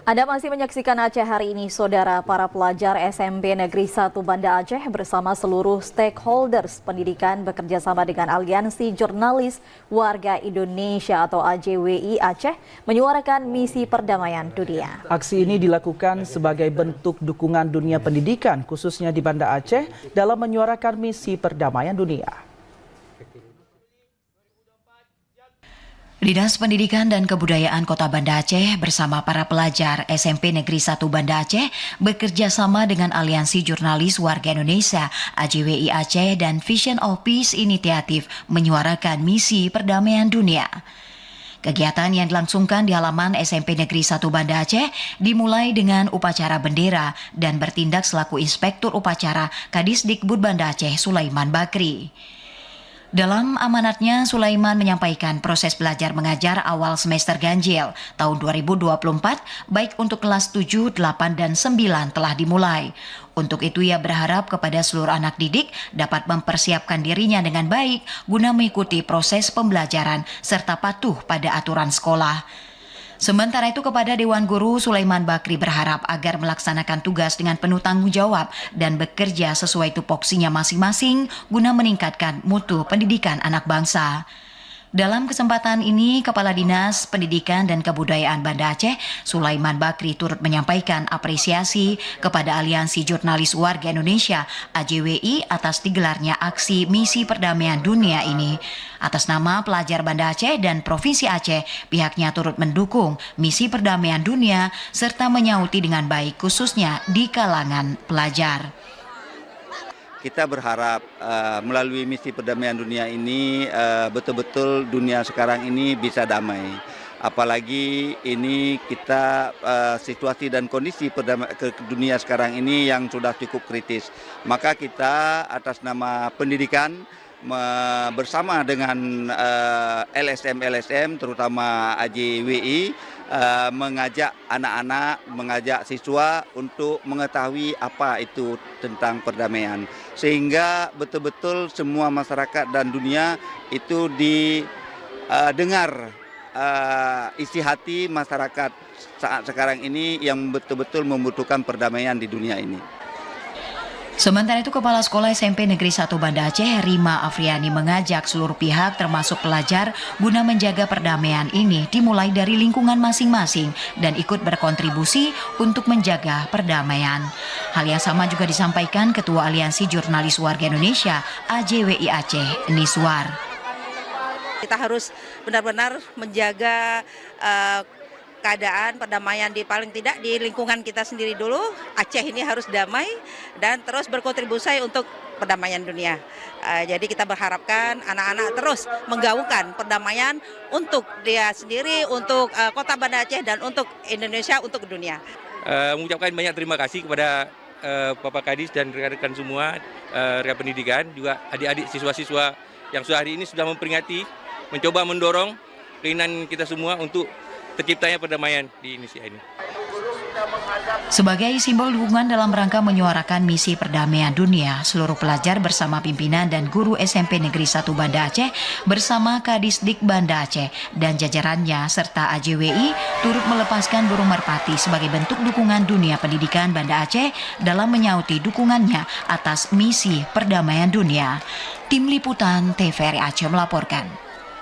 Anda masih menyaksikan Aceh hari ini, saudara. Para pelajar SMP Negeri 1 Banda Aceh bersama seluruh stakeholders pendidikan bekerja sama dengan Aliansi Jurnalis Warga Indonesia atau AJWI Aceh menyuarakan misi perdamaian dunia. Aksi ini dilakukan sebagai bentuk dukungan dunia pendidikan, khususnya di Banda Aceh, dalam menyuarakan misi perdamaian dunia. Dinas Pendidikan dan Kebudayaan Kota Banda Aceh bersama para pelajar SMP Negeri 1 Banda Aceh bekerja sama dengan Aliansi Jurnalis Warga Indonesia AJWI Aceh dan Vision of Peace Initiative menyuarakan misi perdamaian dunia. Kegiatan yang dilangsungkan di halaman SMP Negeri 1 Banda Aceh dimulai dengan upacara bendera dan bertindak selaku Inspektur Upacara Kadisdikbud Banda Aceh Sulaiman Bakri. Dalam amanatnya, Sulaiman menyampaikan proses belajar mengajar awal semester ganjil tahun 2024 baik untuk kelas 7, 8, dan 9 telah dimulai. Untuk itu ia berharap kepada seluruh anak didik dapat mempersiapkan dirinya dengan baik guna mengikuti proses pembelajaran serta patuh pada aturan sekolah. Sementara itu kepada Dewan Guru, Sulaiman Bakri berharap agar melaksanakan tugas dengan penuh tanggung jawab dan bekerja sesuai tupoksinya masing-masing guna meningkatkan mutu pendidikan anak bangsa. Dalam kesempatan ini, Kepala Dinas Pendidikan dan Kebudayaan Banda Aceh, Sulaiman Bakri turut menyampaikan apresiasi kepada Aliansi Jurnalis Warga Indonesia AJWI atas digelarnya aksi misi perdamaian dunia ini. Atas nama pelajar Banda Aceh dan Provinsi Aceh, pihaknya turut mendukung misi perdamaian dunia serta menyauti dengan baik khususnya di kalangan pelajar. Kita berharap melalui misi perdamaian dunia ini betul-betul dunia sekarang ini bisa damai. Apalagi ini kita situasi dan kondisi dunia sekarang ini yang sudah cukup kritis. Maka kita atas nama pendidikan bersama dengan LSM terutama AJWI mengajak anak-anak, mengajak siswa untuk mengetahui apa itu tentang perdamaian. Sehingga betul-betul semua masyarakat dan dunia itu didengar isi hati masyarakat saat sekarang ini yang betul-betul membutuhkan perdamaian di dunia ini. Sementara itu, Kepala Sekolah SMP Negeri 1 Banda Aceh, Rima Afriani, mengajak seluruh pihak termasuk pelajar guna menjaga perdamaian ini dimulai dari lingkungan masing-masing dan ikut berkontribusi untuk menjaga perdamaian. Hal yang sama juga disampaikan Ketua Aliansi Jurnalis Warga Indonesia AJWI Aceh, Niswar. Kita harus benar-benar menjaga keadaan perdamaian di paling tidak di lingkungan kita sendiri dulu. Aceh ini harus damai dan terus berkontribusi untuk perdamaian dunia. Jadi kita berharapkan anak-anak terus menggaungkan perdamaian untuk dia sendiri, untuk Kota Banda Aceh dan untuk Indonesia, untuk dunia. Mengucapkan banyak terima kasih kepada Bapak Kadis dan rekan-rekan semua, rekan pendidikan, juga adik-adik siswa-siswa yang hari ini sudah memperingati, mencoba mendorong keinginan kita semua untuk terciptanya perdamaian di Indonesia ini. Sebagai simbol dukungan dalam rangka menyuarakan misi perdamaian dunia, seluruh pelajar bersama pimpinan dan guru SMP Negeri 1 Banda Aceh bersama Kadisdik Banda Aceh dan jajarannya serta AJWI turut melepaskan burung merpati sebagai bentuk dukungan dunia pendidikan Banda Aceh dalam menyauti dukungannya atas misi perdamaian dunia. Tim Liputan TVRI Aceh melaporkan.